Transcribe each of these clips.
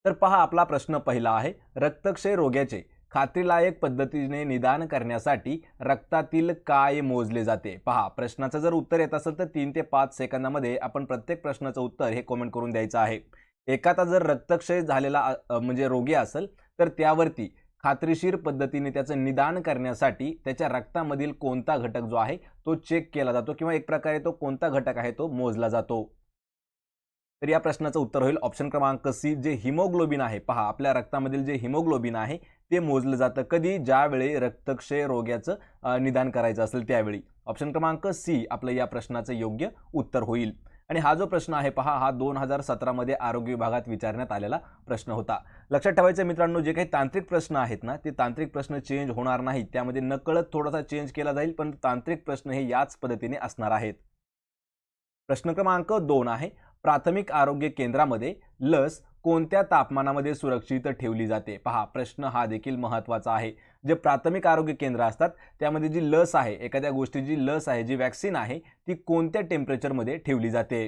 तर पहा आपला प्रश्न पहिला आहे, रक्तक्षय रोग्याचे खात्रीलायक पद्धतीने निदान करण्यासाठी रक्तातील काय मोजले जाते? पहा प्रश्नाचं जर उत्तर येत असेल तर 3 ते 5 सेकंदामध्ये आपण प्रत्येक प्रश्नाचं उत्तर हे कमेंट करून द्यायचं आहे. एखादा जर रक्तक्षय झालेला म्हणजे रोगी असेल तर त्यावरती खात्रीशीर पद्धतीने त्याचं निदान करण्यासाठी त्याच्या रक्तामधील कोणता घटक जो आहे तो चेक केला जातो किंवा एक प्रकारे तो कोणता घटक आहे तो मोजला जातो. तर या प्रश्नाचं उत्तर होईल ऑप्शन क्रमांक सी, जे हिमोग्लोबिन आहे. पहा आपल्या रक्तामधील जे हिमोग्लोबिन आहे ते मोजलं जातं कधी, ज्यावेळी रक्तक्षय रोग्याचं निदान करायचं असेल त्यावेळी. ऑप्शन क्रमांक सी आपलं या प्रश्नाचं योग्य उत्तर होईल. आणि हा जो प्रश्न आहे पहा, हा 2017 मध्ये आरोग्य विभागात विचारण्यात आलेला प्रश्न होता. लक्षात ठेवायचं मित्रांनो, जे काही तांत्रिक प्रश्न आहेत ना, ते तांत्रिक प्रश्न चेंज होणार नाहीत. त्यामध्ये नकळत थोडासा चेंज केला जाईल, पण तांत्रिक प्रश्न हे याच पद्धतीने असणार आहेत. प्रश्न क्रमांक 2 आहे, प्राथमिक आरोग्य केंद्रामध्ये लस कोणत्या तापमानामध्ये सुरक्षित ठेवली जाते? पहा प्रश्न हा देखील महत्त्वाचा आहे. जे प्राथमिक आरोग्य केंद्र असतात त्यामध्ये जी लस आहे, एखाद्या गोष्टीची लस आहे, जी वॅक्सिन आहे, ती कोणत्या टेम्परेचरमध्ये ठेवली जाते?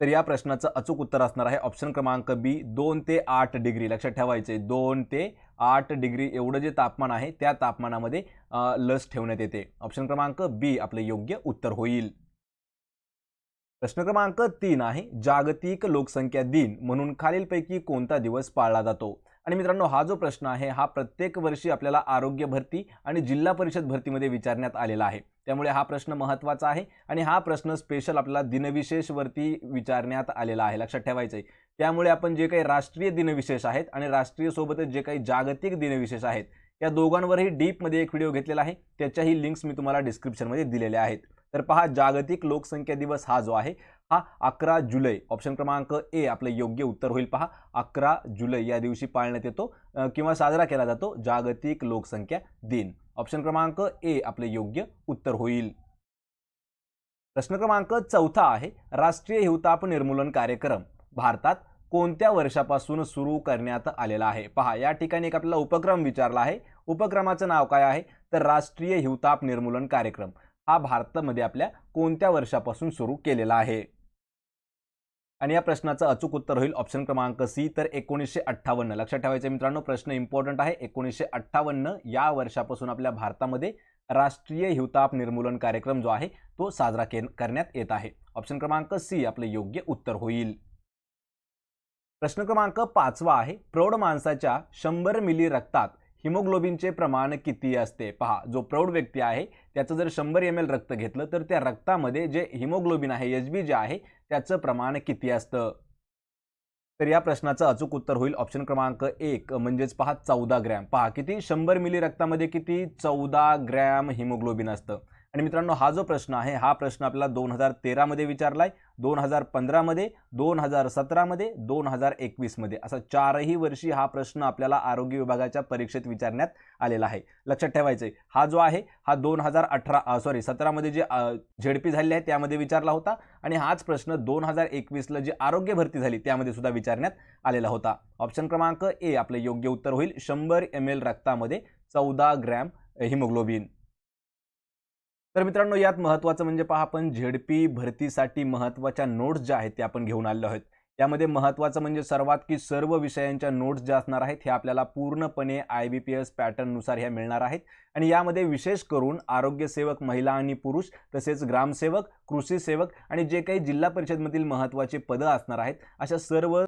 तर या प्रश्नाचं अचूक उत्तर असणार आहे ऑप्शन क्रमांक बी, 2 ते 8 डिग्री. लक्षात ठेवायचे 2 ते 8 डिग्री एवढं जे तापमान आहे त्या तापमानामध्ये लस ठेवण्यात येते. ऑप्शन क्रमांक बी आपले योग्य उत्तर होईल. प्रश्न क्रमांक 3 आहे, जागतिक लोकसंख्या दिन म्हणून खालीलपैकी कोणता दिवस पाळला जातो? आणि मित्रांनो, हा जो प्रश्न आहे हा प्रत्येक वर्षी आपल्याला आरोग्य भरती आणि जिल्हा परिषद भरतीमध्ये विचारण्यात आलेला आहे. त्यामुळे हा प्रश्न महत्त्वाचा आहे आणि हा प्रश्न स्पेशल आपल्याला दिनविशेष वरती विचारण्यात आलेला आहे. लक्षात ठेवायचं आहे. त्यामुळे आपण जे काही राष्ट्रीय दिनविशेष आहेत आणि राष्ट्रीय सोबतच जे काही जागतिक दिनविशेष आहेत या दोघांवरही डीपमध्ये एक व्हिडिओ घेतलेला आहे. त्याच्याही लिंक्स मी तुम्हाला डिस्क्रिप्शनमध्ये दिलेल्या आहेत. तर पहा, जागतिक लोकसंख्या दिवस हा जो आहे हा 11 जुलै, ऑप्शन क्रमांक ए आपलं योग्य उत्तर होईल. पहा 11 जुलै या दिवशी पाळण्यात येतो किंवा साजरा केला जातो जागतिक लोकसंख्या दिन. ऑप्शन क्रमांक ए आपले योग्य उत्तर होईल. प्रश्न क्रमांक 4 आहे, राष्ट्रीय हिवताप निर्मूलन कार्यक्रम भारतात कोणत्या वर्षापासून सुरू करण्यात आलेला आहे? पहा या ठिकाणी एक आपल्याला उपक्रम विचारला आहे. उपक्रमाचं नाव काय आहे? तर राष्ट्रीय हिवताप निर्मूलन कार्यक्रम हा भारतामध्ये आपल्या कोणत्या वर्षापासून सुरू केलेला आहे? आणि या प्रश्नाचं अचूक उत्तर होईल ऑप्शन क्रमांक सी, तर 1958. लक्षात ठेवायचं मित्रांनो, प्रश्न इम्पॉर्टंट आहे. 1958 या वर्षापासून आपल्या भारतामध्ये राष्ट्रीय हिवताप निर्मूलन कार्यक्रम जो आहे तो साजरा करण्यात येत आहे. ऑप्शन क्रमांक सी आपले योग्य उत्तर होईल. प्रश्न क्रमांक 5 आहे, प्रौढ माणसाच्या 100 मिली रक्तात हिमोग्लोबिनचे प्रमाण किती असते? पहा, जो प्रौढ व्यक्ती आहे त्याचं जर 100 ml रक्त घेतलं तर त्या रक्तामध्ये जे हिमोग्लोबिन आहे, एचबी जे आहे, त्याचं प्रमाण किती असतं? तर या प्रश्नाचं अचूक उत्तर होईल ऑप्शन क्रमांक 1, म्हणजेच पहा 14 ग्रॅम. पहा किती, 100 मिली रक्तामध्ये किती, 14 ग्रॅम हिमोग्लोबिन असतं. आणि मित्रांनो, हा जो प्रश्न आहे हा प्रश्न आपल्याला 2013 मध्ये विचारलाय, 2015 मध्ये, 2017 मध्ये, 2021 मध्ये, असा 4ही वर्षी हा प्रश्न आपल्याला आरोग्य विभागाच्या परीक्षेत विचारण्यात आलेला आहे. लक्षात ठेवायचंय, हा जो आहे हा 17 मध्ये जे झेडपी झालेली आहे त्यामध्ये विचारला होता आणि हाच प्रश्न 2021 ला जी आरोग्य भरती झाली त्यामध्ये सुद्धा विचारण्यात आलेला होता. ऑप्शन क्रमांक ए आपले योग्य उत्तर होईल. 100 ml रक्तामध्ये 14 ग्रॅम हिमोग्लोबिन. तर मित्रांनो, यात महत्त्वाचं म्हणजे पहा, आपण झेडपी भरतीसाठी महत्त्वाच्या नोट्स ज्या आहेत त्या आपण घेऊन आलेलो आहोत. यामध्ये महत्त्वाचं म्हणजे सर्वात की सर्व विषयांच्या नोट्स ज्या असणार आहेत हे आपल्याला पूर्णपणे IBPS पॅटर्ननुसार ह्या मिळणार आहेत. आणि यामध्ये विशेष करून आरोग्य सेवक महिला आणि पुरुष, तसेच ग्रामसेवक, कृषी सेवक आणि जे काही जिल्हा परिषदमधील महत्त्वाचे पदं असणार आहेत अशा सर्व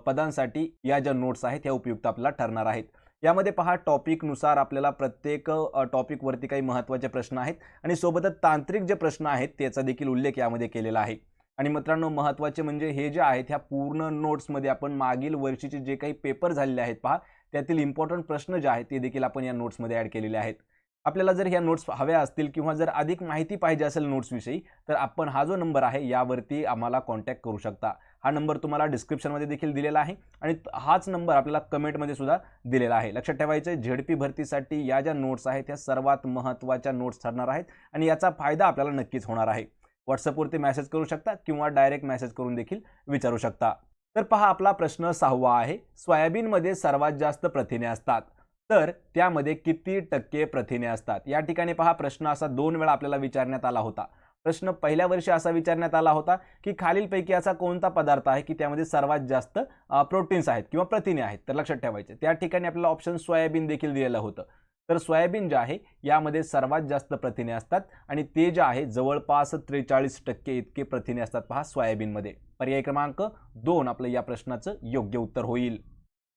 पदांसाठी या ज्या नोट्स आहेत ह्या उपयुक्त आपल्याला ठरणार आहेत. यामध्ये पहा, टॉपिकनुसार आपल्याला प्रत्येक टॉपिकवरती काही महत्त्वाचे प्रश्न आहेत आणि सोबतच तांत्रिक जे प्रश्न आहेत त्याचा देखील उल्लेख यामध्ये केलेला आहे. आणि मित्रांनो, महत्त्वाचे म्हणजे हे जे आहेत ह्या पूर्ण नोट्समध्ये आपण मागील वर्षीचे जे काही पेपर झालेले आहेत पहा त्यातील इम्पॉर्टंट प्रश्न जे आहेत ते देखील आपण या नोट्समध्ये ॲड केलेले आहेत. आपल्याला जर ह्या नोट्स हव्या असतील किंवा जर अधिक माहिती पाहिजे असेल नोट्सविषयी तर आपण हा जो नंबर आहे यावरती आम्हाला कॉन्टॅक्ट करू शकता. हा नंबर तुम्हाला डिस्क्रिप्शनमध्ये देखील दिलेला आहे आणि हाच नंबर आपल्याला कमेंटमध्ये सुद्धा दिलेला आहे. लक्षात ठेवायचं आहे, झेडपी भरतीसाठी या ज्या नोट्स आहेत त्या सर्वात महत्त्वाच्या नोट्स ठरणार आहेत आणि याचा फायदा आपल्याला नक्कीच होणार आहे. व्हॉट्सअपवरती मेसेज करू शकता किंवा डायरेक्ट मेसेज करून देखील विचारू शकता. तर पहा, आपला प्रश्न 6 आहे, सोयाबीनमध्ये सर्वात जास्त प्रथिने असतात तर त्यामध्ये किती टक्के प्रथिने असतात? या ठिकाणी पहा, प्रश्न असा 2 वेळा आपल्याला विचारण्यात आला होता. प्रश्न पहिल्या वर्षी असा विचारण्यात आला होता की खालीलपैकी असा कोणता पदार्थ आहे की त्यामध्ये सर्वात जास्त प्रोटीन्स आहेत किंवा प्रथिने आहेत. तर लक्षात ठेवायचे त्या ठिकाणी आपल्याला ऑप्शन सोयाबीन देखील दिलेलं होतं. तर सोयाबीन जे आहे यामध्ये सर्वात जास्त प्रथिने असतात आणि ते जे आहे जवळपास 43% इतके प्रथिने असतात पहा सोयाबीनमध्ये. पर्याय क्रमांक 2 आपलं या प्रश्नाचं योग्य उत्तर होईल.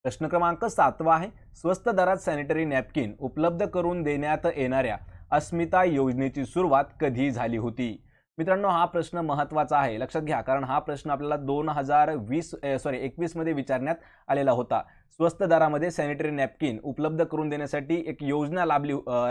प्रश्न क्रमांक 7 आहे, स्वस्त दरात सॅनिटरी नॅपकिन उपलब्ध करून देण्यात येणाऱ्या अस्मिता योजनेची सुरुवात कधी झाली होती? मित्रांनो, हा प्रश्न महत्त्वाचा आहे, लक्षात घ्या, कारण हा प्रश्न आपल्याला 21 मध्ये विचारण्यात आलेला होता. स्वस्त दरामध्ये सॅनिटरी नॅपकिन उपलब्ध करून देण्यासाठी एक योजना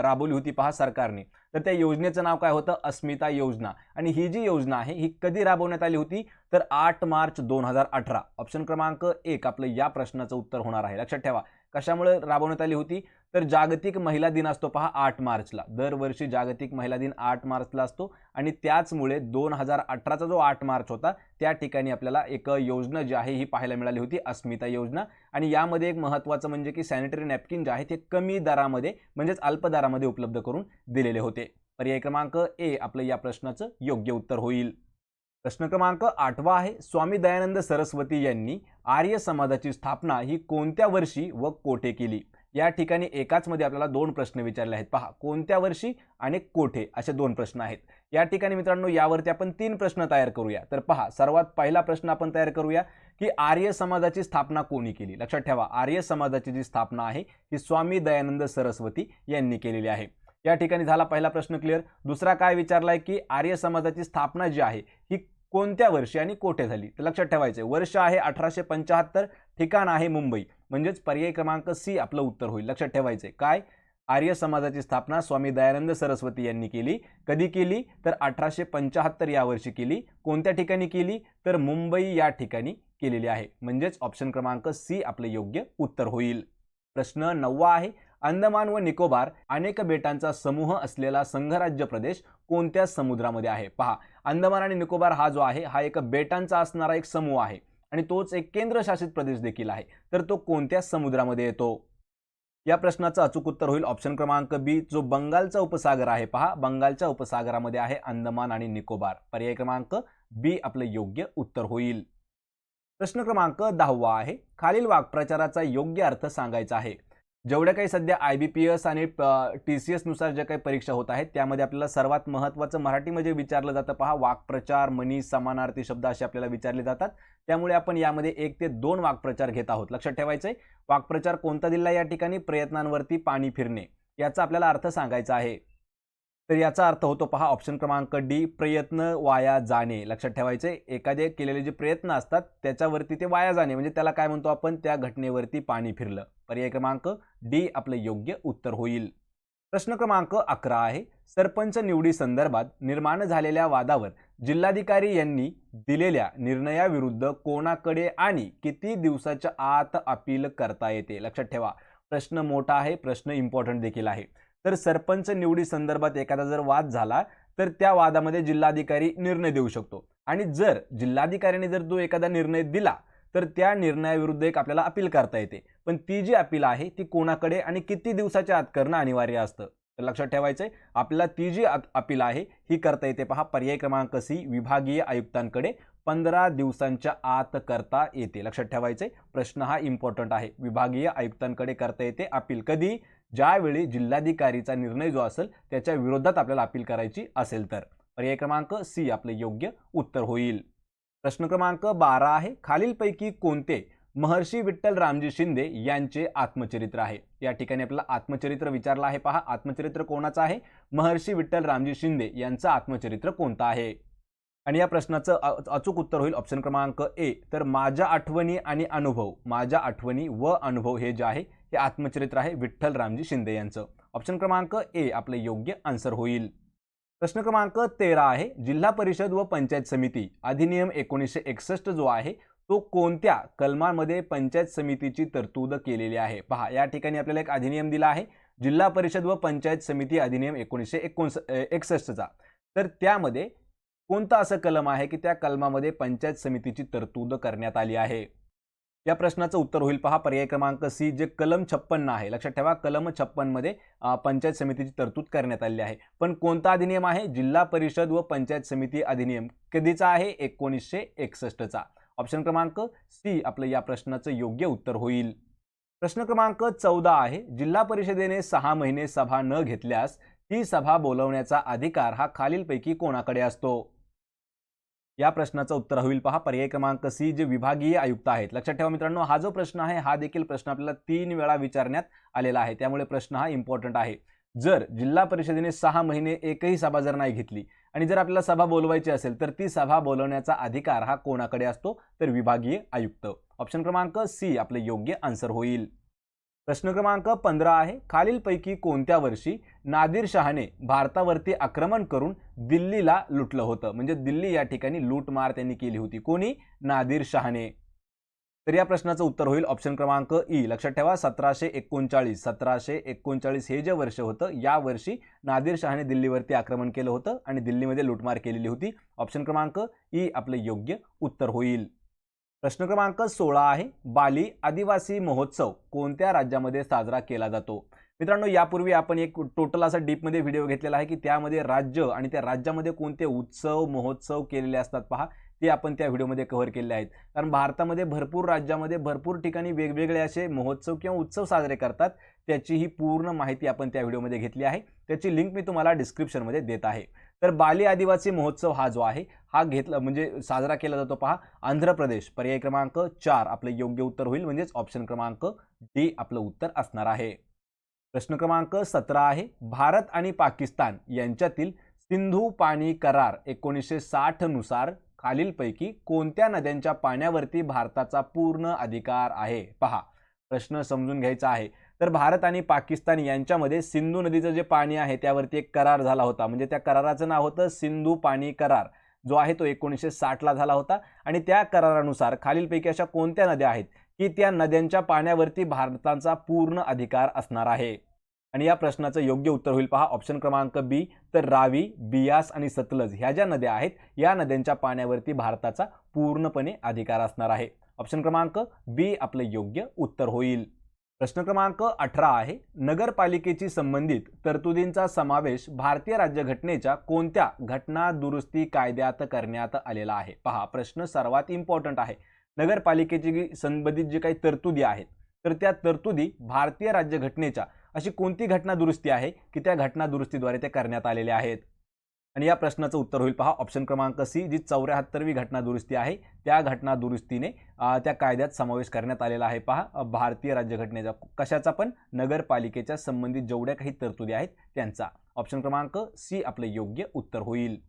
राबवली होती पहा सरकारने. तर त्या योजनेचं नाव काय होतं? अस्मिता योजना. आणि ही जी योजना आहे ही कधी राबवण्यात आली होती? तर 8 मार्च 2018. ऑप्शन क्रमांक 1 आपलं या प्रश्नाचं उत्तर होणार आहे. लक्षात ठेवा, कशामुळे राबवण्यात आली होती? तर जागतिक महिला दिन असतो पहा 8 मार्चला. दरवर्षी जागतिक महिला दिन 8 मार्चला असतो आणि त्याचमुळे 2018चा जो 8 मार्च होता त्या ठिकाणी आपल्याला एक योजना जी आहे ही पाहायला मिळाली होती, अस्मिता योजना. आणि यामध्ये एक महत्त्वाचं म्हणजे की सॅनिटरी नॅपकिन जे आहे ते कमी दरामध्ये म्हणजेच अल्प दरामध्ये उपलब्ध करून दिलेले होते. पर्याय क्रमांक ए आपलं या प्रश्नाचं योग्य उत्तर होईल. प्रश्न क्रमांक 8 आहे, स्वामी दयानंद सरस्वती यांनी आर्य समाजाची स्थापना ही कोणत्या वर्षी व कोठे केली? या ठिकाणी एकाच मध्ये आपल्याला 2 प्रश्न विचारले आहेत पहा, कोणत्या वर्षी आणि कोठे असे 2 प्रश्न आहेत. या ठिकाणी मित्रांनो यावरती आपण 3 प्रश्न तयार करूया. तर पहा, सर्वात पहिला प्रश्न आपण तयार करूया की आर्य समाजाची स्थापना कोणी केली? लक्षात ठेवा, आर्य समाजाची जी स्थापना आहे ही स्वामी दयानंद सरस्वती यांनी केलेली आहे. या ठिकाणी झाला पहिला प्रश्न क्लिअर. दुसरा काय विचारलाय की आर्य समाजाची स्थापना जी आहे ही कोणत्या वर्षी आणि कोठे झाली? तर लक्षात ठेवायचे, वर्ष आहे 1875, ठिकाण आहे मुंबई. म्हणजेच पर्याय क्रमांक सी आपलं उत्तर होईल. लक्षात ठेवायचे काय? आर्य समाजाची स्थापना स्वामी दयानंद सरस्वती यांनी केली. कधी केली? तर 1875 या वर्षी केली. कोणत्या ठिकाणी केली? तर मुंबई या ठिकाणी केलेली आहे. म्हणजेच ऑप्शन क्रमांक सी आपलं योग्य उत्तर होईल. प्रश्न 9 आहे, अंदमान व निकोबार अनेक बेटांचा समूह असलेला संघराज्य प्रदेश कोणत्या समुद्रामध्ये आहे? पहा, अंदमान आणि निकोबार हा जो आहे हा एक बेटांचा असणारा एक समूह आहे आणि तोच एक केंद्रशासित प्रदेश देखील आहे. तर तो कोणत्या समुद्रामध्ये येतो? या प्रश्नाचं अचूक उत्तर होईल ऑप्शन क्रमांक बी, जो बंगालचा उपसागर आहे पहा, बंगालच्या उपसागरामध्ये आहे अंदमान आणि निकोबार. पर्याय क्रमांक बी आपलं योग्य उत्तर होईल. प्रश्न क्रमांक 10 आहे, खालील वाक्प्रचाराचा योग्य अर्थ सांगायचा आहे. जेवढ्या काही सध्या IBPS आणि TCS नुसार ज्या काही परीक्षा होत आहेत त्यामध्ये आपल्याला सर्वात महत्त्वाचं मराठीमध्ये विचारलं जातं पहा, वाक्प्रचार, म्हणी, समानार्थी शब्द असे आपल्याला विचारले जातात. त्यामुळे आपण यामध्ये 1 ते 2 वाक्प्रचार घेत आहोत. लक्षात ठेवायचंय, वाक्प्रचार कोणता दिला या ठिकाणी? प्रयत्नांवरती पाणी फिरणे, याचा आपल्याला अर्थ सांगायचा आहे. तर याचा अर्थ होतो पहा ऑप्शन क्रमांक डी, प्रयत्न वाया जाणे. लक्षात ठेवायचे, एखादे केलेले जे प्रयत्न असतात त्याच्यावरती ते वाया जाणे म्हणजे त्याला काय म्हणतो आपण? त्या घटनेवरती पाणी फिरलं. पर्याय क्रमांक डी आपलं योग्य उत्तर होईल. प्रश्न क्रमांक 11 आहे, सरपंच निवडी संदर्भात निर्माण झालेल्या वादावर जिल्हाधिकारी यांनी दिलेल्या निर्णयाविरुद्ध कोणाकडे आणि किती दिवसाच्या आत अपील करता येते? लक्षात ठेवा, प्रश्न मोठा आहे, प्रश्न इम्पॉर्टंट देखील आहे. तर सरपंच निवडी संदर्भात एखादा जर वाद झाला तर त्या वादामध्ये जिल्हाधिकारी निर्णय देऊ शकतो आणि जर जिल्हाधिकाऱ्याने जर तो एखादा निर्णय दिला तर त्या निर्णयाविरुद्ध एक आपल्याला अपील करता येते. पण ती जी अपील आहे ती कोणाकडे आणि किती दिवसाच्या आत करणं अनिवार्य असतं? तर लक्षात ठेवायचंय, आपल्याला ती जी अपील आहे ही करता येते पहा, पर्याय क्रमांक सी, विभागीय आयुक्तांकडे 15 दिवसांच्या आत करता येते. लक्षात ठेवायचंय, प्रश्न हा इम्पॉर्टंट आहे. विभागीय आयुक्तांकडे करता येते अपील. कधी? ज्यावेळी जिल्हाधिकारीचा निर्णय जो असेल त्याच्या विरोधात आपल्याला अपील करायची असेल तर. पर्याय क्रमांक सी आपलं योग्य उत्तर होईल. प्रश्न क्रमांक 12 आहे, खालीलपैकी कोणते महर्षी विठ्ठल रामजी शिंदे यांचे आत्मचरित्र आहे? या ठिकाणी आपल्याला आत्मचरित्र विचारलं आहे पहा, आत्मचरित्र कोणाचं आहे? महर्षी विठ्ठल रामजी शिंदे यांचं आत्मचरित्र कोणतं आहे? आणि या प्रश्नाचं अचूक उत्तर होईल ऑप्शन क्रमांक ए, तर माझ्या आठवणी आणि अनुभव, माझ्या आठवणी व अनुभव हे जे आहे हे आत्मचरित्र आहे विठ्ठल रामजी शिंदे यांचं. ऑप्शन क्रमांक ए आपलं योग्य आन्सर होईल. प्रश्न क्रमांक 13 आहे, जिल्हा परिषद व पंचायत समिती अधिनियम 1961 जो आहे तो कोणत्या कलमामध्ये पंचायत समितीची तरतूद केलेली आहे? पहा, या ठिकाणी आपल्याला एक अधिनियम दिला आहे, जिल्हा परिषद व पंचायत समिती अधिनियम 1961चा. तर त्यामध्ये कोणतं असं कलम आहे की त्या कलमामध्ये पंचायत समितीची तरतूद करण्यात आली आहे? या प्रश्नाचं उत्तर होईल पहा पर्याय क्रमांक सी, जे कलम 56 आहे. लक्षात ठेवा, कलम 56 मध्ये पंचायत समितीची तरतूद करण्यात आली आहे. पण कोणता अधिनियम आहे? जिल्हा परिषद व पंचायत समिती अधिनियम. कधीचा आहे? 1961 चा. ऑप्शन क्रमांक सी आपलं या प्रश्नाचं योग्य उत्तर होईल. प्रश्न क्रमांक 14 आहे. जिल्हा परिषदेने 6 महिने सभा न घेतल्यास ती सभा बोलवण्याचा अधिकार हा खालीलपैकी कोणाकडे असतो? या प्रश्नाचं उत्तर होईल पहा पर्याय क्रमांक सी, जे विभागीय आयुक्त आहेत. लक्षात ठेवा मित्रांनो, हा जो प्रश्न आहे हा देखील प्रश्न आपल्याला 3 वेळा विचारण्यात आलेला आहे, त्यामुळे प्रश्न हा इम्पॉर्टंट आहे. जर जिल्हा परिषदेने 6 महिने एकही सभा जर नाही घेतली आणि जर आपल्याला सभा बोलवायची असेल तर ती सभा बोलवण्याचा अधिकार हा कोणाकडे असतो? तर विभागीय आयुक्त. ऑप्शन क्रमांक सी आपले योग्य आन्सर होईल. प्रश्न क्रमांक 15 आहे. खालीलपैकी कोणत्या वर्षी नादिर शहाने भारतावरती आक्रमण करून दिल्लीला लुटलं होतं? म्हणजे दिल्ली या ठिकाणी लूटमार त्यांनी केली होती. कोणी? नादिर शहाने. तर या प्रश्नाचं उत्तर होईल ऑप्शन क्रमांक ई. लक्षात ठेवा, 1739. 1739 हे जे वर्ष होतं, या वर्षी नादिर शहाने दिल्लीवरती आक्रमण केलं होतं आणि दिल्लीमध्ये लूटमार केलेली होती. ऑप्शन क्रमांक ई आपलं योग्य उत्तर होईल. प्रश्न क्रमांक 16 आहे. बाली आदिवासी महोत्सव कोणत्या राज्यामध्ये साजरा केला जातो? मित्रांनो, यापूर्वी आपण एक टोटल असा डीपमध्ये व्हिडिओ घेतलेला आहे की त्यामध्ये राज्य आणि त्या राज्यामध्ये कोणते उत्सव महोत्सव केलेले असतात पहा, ते आपण त्या व्हिडिओमध्ये कव्हर केलेले आहेत. कारण भारतामध्ये भरपूर राज्यामध्ये भरपूर ठिकाणी वेगवेगळे असे महोत्सव किंवा उत्सव साजरे करतात, त्याची ही पूर्ण माहिती आपण त्या व्हिडिओमध्ये घेतली आहे. त्याची लिंक मी तुम्हाला डिस्क्रिप्शनमध्ये देत आहे. तर बाली आदिवासी महोत्सव हा जो आहे हा घेतला म्हणजे साजरा केला जातो पहा आंध्र प्रदेश. पर्याय क्रमांक 4 आपलं योग्य उत्तर होईल, म्हणजेच ऑप्शन क्रमांक डी आपलं उत्तर असणार आहे. प्रश्न क्रमांक 17 आहे. भारत आणि पाकिस्तान यांच्यातील सिंधू पाणी करार 1960 नुसार खालीलपैकी कोणत्या नद्यांच्या पाण्यावरती भारताचा पूर्ण अधिकार आहे? पहा, प्रश्न समजून घ्यायचा आहे. तर भारत आणि पाकिस्तान यांच्यामध्ये सिंधू नदीचं जे पाणी आहे त्यावरती एक करार झाला होता. म्हणजे त्या कराराचं नाव होतं सिंधू पाणी करार, जो आहे तो 1960 ला झाला होता. आणि त्या करारानुसार खालीलपैकी अशा कोणत्या नद्या आहेत की त्या नद्यांच्या पाण्यावरती भारताचा पूर्ण अधिकार असणार आहे? आणि या प्रश्नाचं योग्य उत्तर होईल पहा ऑप्शन क्रमांक बी. तर रावी, बियास आणि सतलज ह्या ज्या नद्या आहेत या नद्यांच्या पाण्यावरती भारताचा पूर्णपणे अधिकार असणार आहे. ऑप्शन क्रमांक बी आपलं योग्य उत्तर होईल. प्रश्न क्रमांक 18 आहे. नगरपालिकेची संबंधित तरतुदींचा समावेश भारतीय राज्यघटनेच्या कोणत्या घटना दुरुस्ती कायद्यात करण्यात आलेला आहे? पहा, प्रश्न सर्वात इम्पॉर्टंट आहे. नगरपालिकेची संबंधित जी काही तरतुदी आहेत तर त्या तरतुदी भारतीय राज्यघटनेच्या अशी कोणती घटना दुरुस्ती आहे की त्या घटना दुरुस्तीद्वारे ते करण्यात आलेले आहेत? आणि या प्रश्नाचं उत्तर होईल पहा ऑप्शन क्रमांक सी, जी 74वी घटना दुरुस्ती आहे त्या घटना दुरुस्तीने त्या कायद्यात समावेश करण्यात आलेला आहे. पहा, भारतीय राज्यघटनेचा कशाचा? पण नगरपालिकेच्या संबंधित जेवढ्या काही तरतुदी आहेत त्यांचा. ऑप्शन क्रमांक सी आपलं योग्य उत्तर होईल.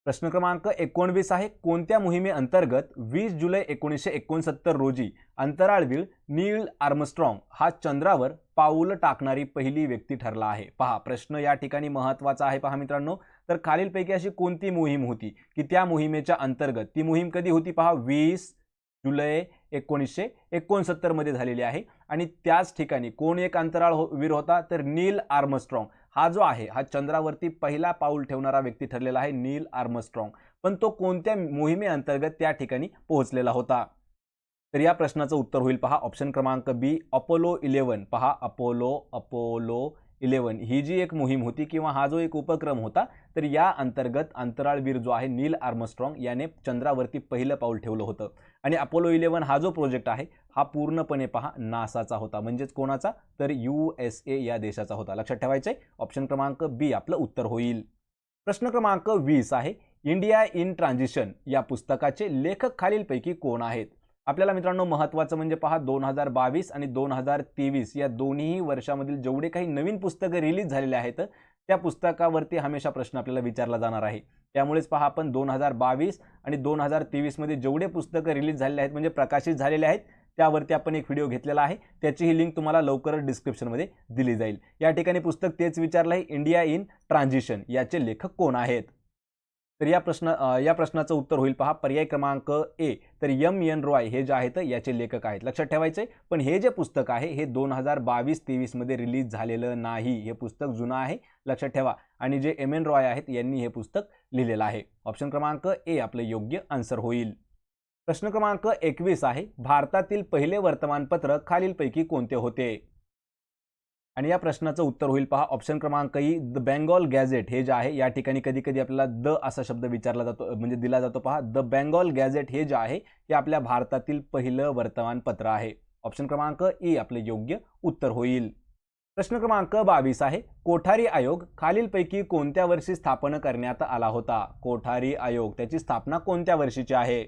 प्रश्न क्रमांक 19 आहे. कोणत्या मोहिमेअंतर्गत 20 जुलै 1969 रोजी अंतराळवीर नील आर्मस्ट्रॉंग हा चंद्रावर पाऊल टाकणारी पहिली व्यक्ती ठरला आहे? पहा, प्रश्न या ठिकाणी महत्त्वाचा आहे. पहा मित्रांनो, तर खालीलपैकी अशी कोणती मोहीम होती की त्या मोहिमेच्या अंतर्गत, ती मोहीम कधी होती? पहा, 20 जुलै 1969 मध्ये झालेली आहे. आणि त्याच ठिकाणी कोण एक अंतराळवीर होता? तर नील आर्मस्ट्रॉंग हा जो आहे हा चंद्रावरती पहिला पाऊल ठेवणारा व्यक्ती ठरलेला आहे, नील आर्मस्ट्रॉंग. पण तो कोणत्या मोहिमेअंतर्गत त्या ठिकाणी पोहोचलेला होता? तर या प्रश्नाचं उत्तर होईल पहा ऑप्शन क्रमांक बी, अपोलो 11. पहा, अपोलो 11 ही जी एक मोहीम होती किंवा हा जो एक उपक्रम होता, तर या अंतर्गत अंतराळवीर जो आहे नील आर्मस्ट्रॉंग याने चंद्रावरती पहिलं पाऊल ठेवलं होतं. आणि अपोलो 11 हा जो प्रोजेक्ट आहे हा पूर्णपणे पहा नासाचा होता. म्हणजेच कोणाचा? तर USA या देशाचा होता. लक्षात ठेवायचंय, ऑप्शन क्रमांक बी आपलं उत्तर होईल. प्रश्न क्रमांक 20 आहे. इंडिया इन ट्रान्झिशन या पुस्तकाचे लेखक खालीलपैकी कोण आहेत? आपल्याला मित्रांनो महत्त्वाचं म्हणजे पहा 2022 आणि 2023 या दोन्ही वर्षामधील जेवढे काही नवीन पुस्तकं रिलीज झालेले आहेत त्या पुस्तकावरती हमेशा प्रश्न आपल्याला विचारला जाणार आहे. त्यामुळेच पहा आपण 2022 आणि 2023 मध्ये जेवढे पुस्तकं रिलीज झालेले आहेत म्हणजे प्रकाशित झालेले आहेत त्यावरती आपण एक व्हिडिओ घेतलेला आहे, त्याचीही लिंक तुम्हाला लवकरच डिस्क्रिप्शनमध्ये दिली जाईल. या ठिकाणी पुस्तक तेच विचारलं आहे, इंडिया इन ट्रान्झिशन याचे लेखक कोण आहेत? तर या प्रश्नाचं उत्तर होईल पहा पर्याय क्रमांक ए. तर M.N. रॉय हे जे आहेत याचे लेखक आहेत. लक्षात ठेवायचे, पण हे जे पुस्तक आहे हे 2022-23 मध्ये रिलीज झालेलं नाही. हे पुस्तक जुनं आहे, लक्षात ठेवा. आणि जे M.N. रॉय आहेत यांनी हे पुस्तक लिहिलेलं आहे. ऑप्शन क्रमांक ए आपलं योग्य आन्सर होईल. प्रश्न क्रमांक 21 आहे, भारतातील पहिले वर्तमानपत्र खालीलपैकी कोणते होते? आणि या प्रश्नाचं उत्तर होईल पहा ऑप्शन क्रमांक ई, द बेंगॉल गॅझेट हे जे आहे, या ठिकाणी कधी कधी आपल्याला द असा शब्द विचारला जातो, म्हणजे दिला जातो पहा. द बेंगॉल गॅझेट हे जे आहे हे आपल्या भारतातील पहिलं वर्तमानपत्र आहे. ऑप्शन क्रमांक ई आपले योग्य उत्तर होईल. प्रश्न क्रमांक 22 आहे, कोठारी आयोग खालीलपैकी कोणत्या वर्षी स्थापन करण्यात आला होता? कोठारी आयोग त्याची स्थापना कोणत्या वर्षीची आहे?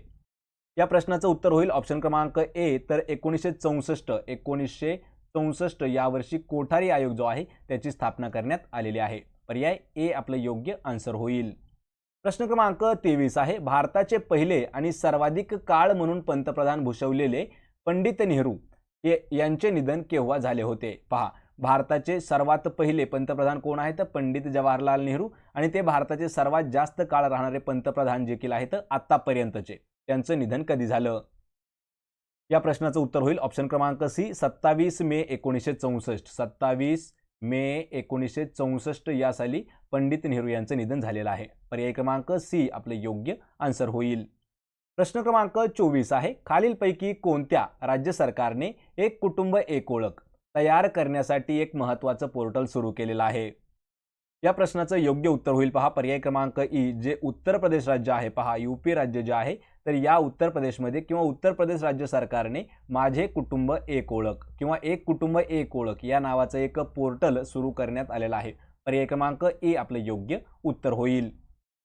या प्रश्नाचं उत्तर होईल ऑप्शन क्रमांक ए, तर 1964 यावर्षी कोठारी आयोग जो आहे त्याची स्थापना करण्यात आलेली आहे. पर्याय ए आपलं योग्य आन्सर होईल. प्रश्न क्रमांक 23 आहे, भारताचे पहिले आणि सर्वाधिक काळ म्हणून पंतप्रधान भूषवलेले पंडित नेहरू यांचे निधन केव्हा झाले होते? पहा, भारताचे सर्वात पहिले पंतप्रधान कोण आहेत? पंडित जवाहरलाल नेहरू. आणि ते भारताचे सर्वात जास्त काळ राहणारे पंतप्रधान देखील आहेत आतापर्यंतचे. त्यांचं निधन कधी झालं? या प्रश्नाचं उत्तर होईल ऑप्शन क्रमांक सी, 27 मे 1964. 27 मे 1964 या साली पंडित नेहरू यांचं निधन झालेलं आहे. पर्याय क्रमांक सी आपले योग्य आन्सर होईल. प्रश्न क्रमांक 24 आहे, खालीलपैकी कोणत्या राज्य सरकारने एक कुटुंब एक ओळख तयार करण्यासाठी एक महत्त्वाचं पोर्टल सुरू केलेलं आहे? या प्रश्नाचं योग्य उत्तर होईल पहा पर्याय क्रमांक ई, जे उत्तर प्रदेश राज्य आहे. पहा, यूपी राज्य जे आहे, तर या उत्तर प्रदेशमध्ये किंवा उत्तर प्रदेश राज्य सरकारने माझे कुटुंब एक ओळख किंवा एक कुटुंब एक ओळख या नावाचं एक पोर्टल सुरू करण्यात आलेलं आहे. पर्याय क्रमांक ए आपले योग्य उत्तर होईल.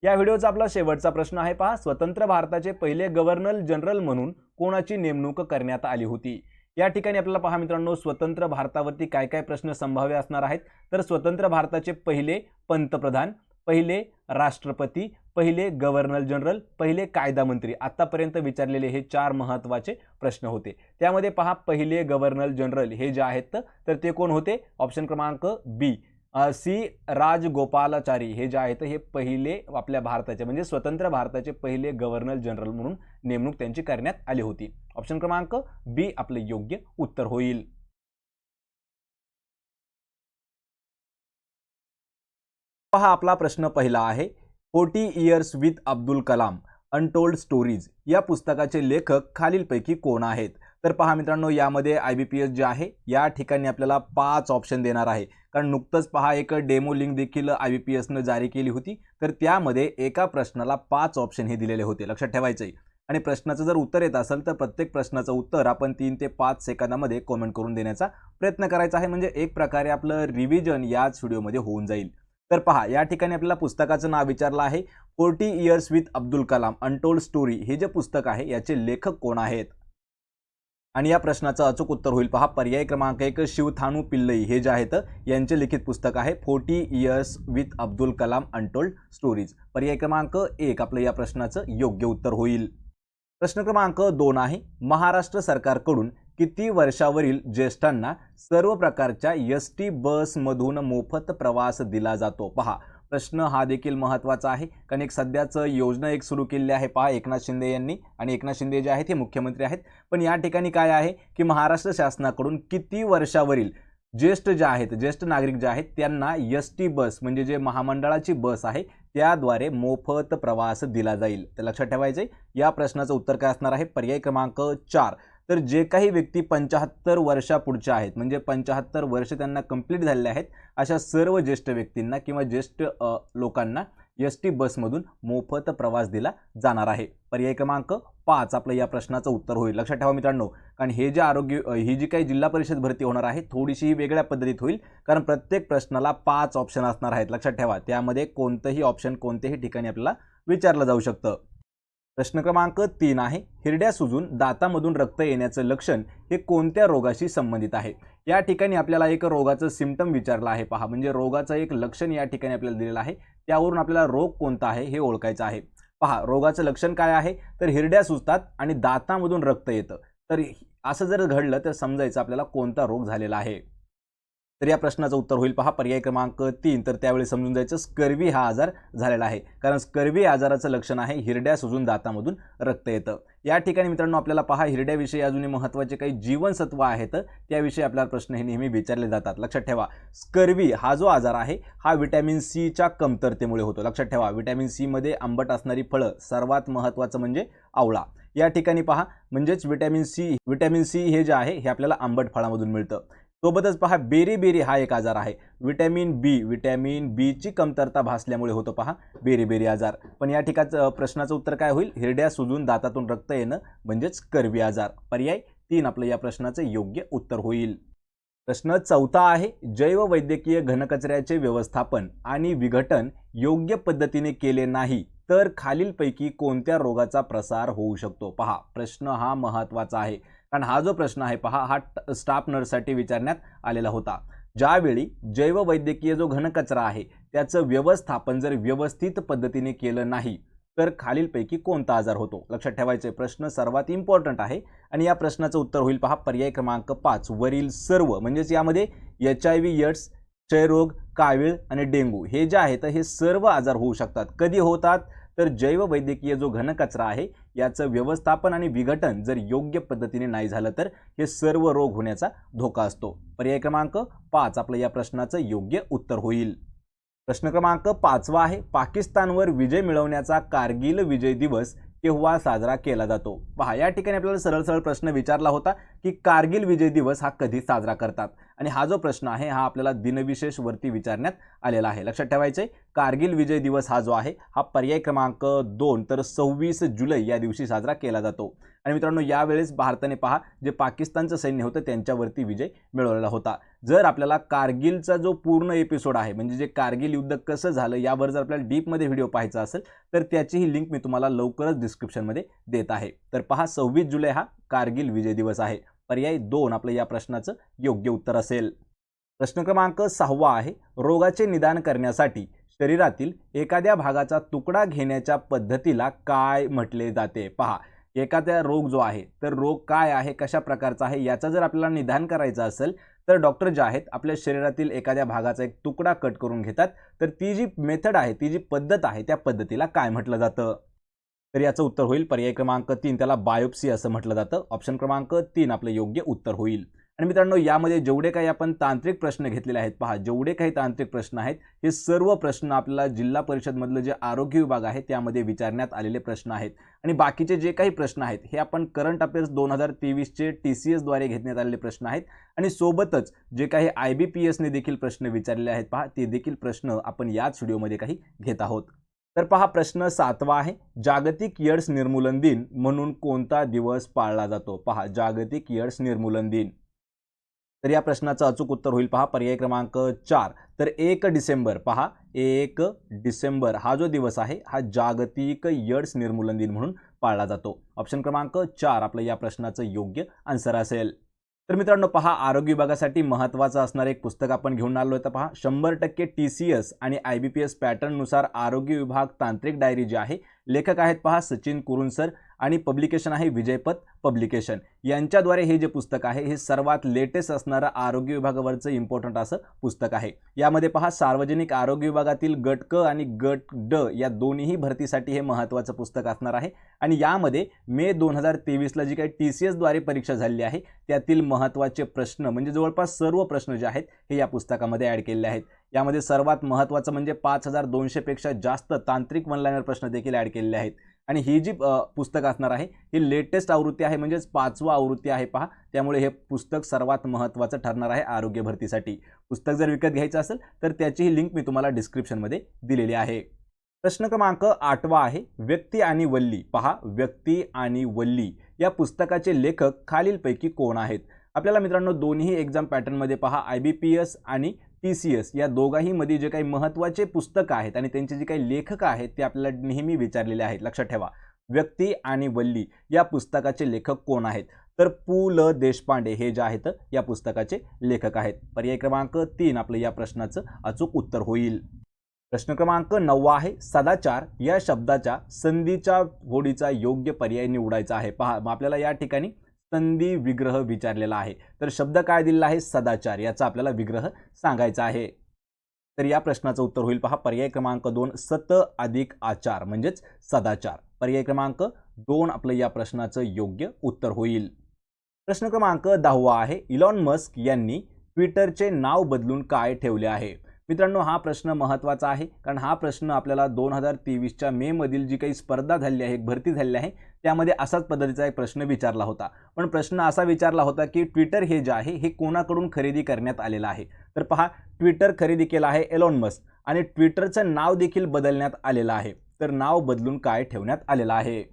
या व्हिडिओचा आपला शेवटचा प्रश्न आहे पहा, स्वतंत्र भारताचे पहिले गव्हर्नर जनरल म्हणून कोणाची नेमणूक करण्यात आली होती? या ठिकाणी आपल्याला पहा मित्रांनो, स्वतंत्र भारतावरती काय काय प्रश्न संभाव्य असणार आहेत? तर स्वतंत्र भारताचे पहिले पंतप्रधान, पहिले राष्ट्रपती, पहिले गव्हर्नर जनरल, पहिले कायदा मंत्री, आतापर्यंत विचारलेले हे 4 महत्त्वाचे प्रश्न होते. त्यामध्ये पहा, पहिले गव्हर्नर जनरल हे जे आहेत तर ते कोण होते? ऑप्शन क्रमांक बी, सी राजगोपालाचारी हे जे आहेत हे पहिले आपल्या भारताचे म्हणजे स्वतंत्र भारताचे पहिले गव्हर्नर जनरल म्हणून नेमणूक त्यांची करण्यात आली होती. ऑप्शन क्रमांक बी आपले योग्य उत्तर होईल. पहा, आपला प्रश्न पहिला आहे, 40 years with Abdul Kalam untold stories या पुस्तकाचे लेखक खालीलपैकी कोण आहेत? तर पहा मित्रांनो, यामध्ये IBPS जे आहे या ठिकाणी आपल्याला 5 ऑप्शन देणार आहे. कारण नुकतंच पहा एक डेमो लिंक देखील IBPSने जारी केली होती, तर त्यामध्ये एका प्रश्नाला 5 ऑप्शन हे दिलेले होते, लक्षात ठेवायचं आहे. आणि प्रश्नाचं जर उत्तर येत असेल तर प्रत्येक प्रश्नाचं उत्तर आपण 3 ते 5 सेकंदामध्ये कमेंट करून देण्याचा प्रयत्न करायचा आहे, म्हणजे एक प्रकारे आपलं रिव्हिजन याच व्हिडिओमध्ये होऊन जाईल. तर पहा, या ठिकाणी आपल्याला पुस्तकाचं नाव विचारलं आहे, 40 years with Abdul Kalam untold story हे जे पुस्तक आहे याचे लेखक कोण आहेत? आणि या प्रश्नाचं अचूक उत्तर होईल पहा पर्याय क्रमांक 1, शिवथानू पिल्लई हे जे आहेत यांचे लिखित पुस्तक आहे 40 years with Abdul Kalam untold stories. पर्याय क्रमांक 1 आपलं या प्रश्नाचं योग्य उत्तर होईल. प्रश्न क्रमांक 2 आहे, महाराष्ट्र सरकारकडून किती वर्षावरील ज्येष्ठांना सर्व प्रकारच्या ST बसमधून मोफत प्रवास दिला जातो? पहा, प्रश्न हा देखील महत्त्वाचा आहे, कारण एक सध्याच योजना एक सुरू केली आहे पहा एकनाथ शिंदे यांनी, आणि एकनाथ शिंदे जे आहेत हे मुख्यमंत्री आहेत. पण या ठिकाणी काय आहे की महाराष्ट्र शासनाकडून किती वर्षावरील ज्येष्ठ जे आहेत, ज्येष्ठ नागरिक जे आहेत त्यांना ST बस म्हणजे जे महामंडळाची बस आहे त्याद्वारे मोफत प्रवास दिला जाईल. तर लक्षात ठेवायचे, या प्रश्नाचं उत्तर काय असणार आहे? पर्याय क्रमांक 4. तर जे काही व्यक्ती 75 वर्षापुढच्या आहेत, म्हणजे 75 वर्ष त्यांना कंप्लीट झालेले आहेत, अशा सर्व ज्येष्ठ व्यक्तींना किंवा ज्येष्ठ लोकांना ST बसमधून मोफत प्रवास दिला जाणार आहे. पर्याय क्रमांक 5 आपलं या प्रश्नाचं उत्तर होईल. लक्षात ठेवा मित्रांनो, कारण हे जे ही जी काही जिल्हा परिषद भरती होणार आहे थोडीशी वेगळ्या पद्धतीत होईल, कारण प्रत्येक प्रश्नाला 5 ऑप्शन असणार आहेत. लक्षात ठेवा, त्यामध्ये कोणतेही ऑप्शन कोणत्याही ठिकाणी आपल्याला विचारलं जाऊ शकतं. प्रश्न क्रमांक 3 आहे, हिरड्या सुजून दातामधून रक्त येण्याचं लक्षण हे कोणत्या रोगाशी संबंधित आहे? या ठिकाणी आपल्याला एक रोगाचं सिम्पटम विचारलं आहे पहा, म्हणजे रोगाचं एक लक्षण या ठिकाणी आपल्याला दिलेलं आहे, त्यावरून आपल्याला रोग कोणता आहे हे ओळखायचं आहे. पहा, रोगाचं लक्षण काय आहे? तर हिरड्या सुजतात आणि दातामधून रक्त येतं. तर असं जर घडलं तर समजायचं आपल्याला कोणता रोग झालेला आहे. तर या प्रश्नाचं उत्तर होईल पहा पर्याय क्रमांक 3. तर त्यावेळी समजून जायचं स्कर्वी हा आजार झालेला आहे, कारण स्कर्वी आजाराचं लक्षण आहे हिरड्या सुजून दातामधून रक्त येतं. या ठिकाणी मित्रांनो आपल्याला पहा हिरड्याविषयी अजूनही महत्त्वाचे काही जीवनसत्व आहेत त्याविषयी आपल्याला प्रश्न हे नेहमी विचारले जातात. लक्षात ठेवा स्कर्वी हा जो आजार आहे हा व्हिटॅमिन सीच्या कमतरतेमुळे होतो. लक्षात ठेवा व्हिटॅमिन सी मध्ये आंबट असणारी फळं, सर्वात महत्त्वाचं म्हणजे आवळा. या ठिकाणी पहा म्हणजेच व्हिटॅमिन सी हे जे आहे हे आपल्याला आंबट फळामधून मिळतं. सोबतच पहा बेरी हा एक आजार आहे. व्हिटॅमिन बी ची कमतरता भासल्यामुळे होतो पहा बेरी आजार. पण या ठिकाणी प्रश्नाचं उत्तर काय होईल हिरड्या सुजून दातातून रक्त येणं म्हणजेच स्कर्वी आजार. पर्याय 3 आपलं या प्रश्नाचं योग्य उत्तर होईल. प्रश्न 4 आहे जैववैद्यकीय घनकचऱ्याचे व्यवस्थापन आणि विघटन योग्य पद्धतीने केले नाही तर खालीलपैकी कोणत्या रोगाचा प्रसार होऊ शकतो. पहा प्रश्न हा महत्त्वाचा आहे, कारण हा जो प्रश्न आहे पहा हा स्टाफ नर्ससाठी विचारण्यात आलेला होता. ज्यावेळी जैववैद्यकीय जो घनकचरा आहे त्याचं व्यवस्थापन जर व्यवस्थित पद्धतीने केलं नाही तर खालीलपैकी कोणता आजार होतो. लक्षात ठेवायचे प्रश्न सर्वात इम्पॉर्टंट आहे आणि या प्रश्नाचं उत्तर होईल पहा पर्याय क्रमांक 5 वरील सर्व. म्हणजेच यामध्ये HIV, एड्स, क्षयरोग, कावीळ आणि डेंग्यू हे जे आहेत हे सर्व आजार होऊ शकतात. कधी होतात तर जैववैद्यकीय जो घनकचरा आहे याचं व्यवस्थापन आणि विघटन जर योग्य पद्धतीने नाही झालं तर हे सर्व रोग होण्याचा धोका असतो. पर्याय क्रमांक 5 आपलं या प्रश्नाचं योग्य उत्तर होईल. प्रश्न क्रमांक 5 आहे पाकिस्तानवर विजय मिळवण्याचा कारगिल विजय दिवस केव्हा साजरा केला जातो. पहा या ठिकाणी आपल्याला सरळ प्रश्न विचारला होता की कारगिल विजय दिवस हा कधी साजरा करतात आणि हा जो प्रश्न आहे हा आपल्याला दिनविशेष वरती विचारण्यात आलेला आहे. लक्षात ठेवायचे कारगिल विजय दिवस हा जो आहे हा पर्याय क्रमांक 2 तर 26 जुलै या दिवशी साजरा केला जातो. आणि मित्रांनो यावेळेस भारताने पहा जे पाकिस्तानचं सैन्य होतं त्यांच्यावरती विजय मिळवलेला होता. जर आपल्याला कारगिलचा जो पूर्ण एपिसोड आहे म्हणजे जे कारगिल युद्ध कसं झालं यावर जर आपल्याला डीपमध्ये व्हिडिओ पाहायचा असेल तर त्याचीही लिंक मी तुम्हाला लवकरच डिस्क्रिप्शनमध्ये देत आहे. तर पहा 26 जुलै हा कारगिल विजय दिवस आहे. पर्याय 2 आपलं या प्रश्नाचं योग्य उत्तर असेल. प्रश्न क्रमांक 6 आहे रोगाचे निदान करण्यासाठी शरीरातील एखाद्या भागाचा तुकडा घेण्याच्या पद्धतीला काय म्हटले जाते. पहा एखादा रोग जो आहे तर रोग काय आहे कशा प्रकारचा आहे याचा जर आपल्याला निदान करायचं असेल तर डॉक्टर जे आहेत आपल्या शरीरातील एखाद्या भागाचा एक तुकडा कट करून घेतात. तर ती जी मेथड आहे ती जी पद्धत आहे त्या पद्धतीला काय म्हटलं जातं. तर याचं उत्तर होईल पर्याय क्रमांक 3 त्याला बायोप्सी असं म्हटलं जातं. ऑप्शन क्रमांक 3 आपलं योग्य उत्तर होईल. आणि मित्रांनो यामध्ये जेवढे काही आपण तांत्रिक प्रश्न घेतलेले आहेत पहा जेवढे काही तांत्रिक प्रश्न आहेत हे सर्व प्रश्न आपल्याला जिल्हा परिषदमधलं जे आरोग्य विभाग आहे त्यामध्ये विचारण्यात आलेले प्रश्न आहेत. आणि बाकीचे जे काही प्रश्न आहेत हे आपण करंट अफेअर्स 2023 चे TCS द्वारे घेण्यात आलेले प्रश्न आहेत. आणि सोबतच जे काही IBPS ने देखील प्रश्न विचारलेले आहेत पहा ते देखील प्रश्न आपण याच व्हिडिओमध्ये काही घेत आहोत. तर पहा प्रश्न 7 आहे जागतिक एड्स निर्मूलन दिन म्हणून कोणता दिवस पाळला जातो. पहा जागतिक एड्स निर्मूलन दिन. तर या प्रश्नाचं अचूक उत्तर होईल पहा पर्याय क्रमांक 4 तर 1 डिसेंबर. पहा 1 डिसेंबर हा जो दिवस आहे हा जागतिक एड्स निर्मूलन दिन म्हणून पाळला जातो. ऑप्शन क्रमांक 4 आपलं या प्रश्नाचं योग्य आन्सर असेल. तर मित्रांनो पहा आरोग्य विभागासाठी महत्त्वाचं असणारं एक पुस्तक आपण घेऊन आलो आहे. तर पहा 100% TCS आणि IBPS पॅटर्ननुसार आरोग्य विभाग तांत्रिक डायरी जी आहे लेखक आहेत पहा सचिन कुरुन सर आणि पब्लिकेशन आहे विजयपथ पब्लिकेशन यांच्याद्वारे हे जे पुस्तक आहे हे सर्वात लेटेस्ट असणारं आरोग्य विभागावरचं इम्पॉर्टंट असं पुस्तक आहे. यामध्ये पहा सार्वजनिक आरोग्य विभागातील गट क आणि गट ड या दोन्हीही भरतीसाठी हे महत्त्वाचं पुस्तक असणार आहे. आणि यामध्ये मे 2023ला जी काही TCS द्वारे परीक्षा झालेली आहे त्यातील महत्त्वाचे प्रश्न म्हणजे जवळपास सर्व प्रश्न जे आहेत हे या पुस्तकामध्ये ॲड केलेले आहेत. यामध्ये सर्वात महत्त्वाचं म्हणजे 5200 पेक्षा जास्त तांत्रिक वन लाइनर प्रश्न देखील ॲड केलेले आहेत. आणि ही जी पुस्तक असणार आहे ही लेटेस्ट आवृत्ती आहे म्हणजेच 5वा आवृत्ती आहे पहा. त्यामुळे हे पुस्तक सर्वात महत्त्वाचं ठरणार आहे आरोग्य भरतीसाठी. पुस्तक जर विकत घ्यायचं असेल तर त्याचीही लिंक मी तुम्हाला डिस्क्रिप्शनमध्ये दिलेली आहे. प्रश्न क्रमांक 8 आहे व्यक्ती आणि वल्ली. पहा व्यक्ती आणि वल्ली या पुस्तकाचे लेखक खालीलपैकी कोण आहेत. आपल्याला मित्रांनो दोन्ही एक्झाम पॅटर्नमध्ये पहा IBPS आणि TCS या दोघाही मध्ये जे काही महत्त्वाचे पुस्तकं आहेत आणि त्यांचे जे काही लेखक आहेत ते आपल्याला नेहमी विचारलेले आहेत. लक्षात ठेवा व्यक्ती आणि वल्ली या पुस्तकाचे लेखक कोण आहेत. तर पु ल देशपांडे हे जे आहेत या पुस्तकाचे लेखक आहेत. पर्याय क्रमांक 3 आपलं या प्रश्नाचं अचूक उत्तर होईल. प्रश्न क्रमांक 9 आहे सदाचार या शब्दाच्या संधीच्या होडीचा योग्य पर्याय निवडायचा आहे. पहा आपल्याला या ठिकाणी संधी विग्रह विचारलेला आहे. तर शब्द काय दिलेला आहे? सदाचार. याचा आपल्याला विग्रह सांगायचा आहे. तर या प्रश्नाचं उत्तर होईल पहा पर्याय क्रमांक 2 सत अधिक आचार म्हणजेच सदाचार. पर्याय क्रमांक 2 आपलं या प्रश्नाचं योग्य उत्तर होईल. प्रश्न क्रमांक 10 आहे इलॉन मस्क यांनी ट्विटरचे नाव बदलून काय ठेवले आहे? मित्रांनो, हा प्रश्न महत्त्वाचा आहे कारण हा प्रश्न आपल्याला 2023च्या मे मधील जी काही स्पर्धा झाली आहे, भरती झाली आहे, त्यामध्ये असाच पद्धतीचा एक प्रश्न विचारला होता. पण प्रश्न असा विचारला होता की ट्विटर हे जे आहे हे कोणाकडून खरेदी करण्यात आलेलं आहे? तर पहा, ट्विटर खरेदी केलं आहे एलॉन मस्क आणि ट्विटरचं नाव देखील बदलण्यात आलेलं आहे. तर नाव बदलून काय ठेवण्यात आलेलं आहे?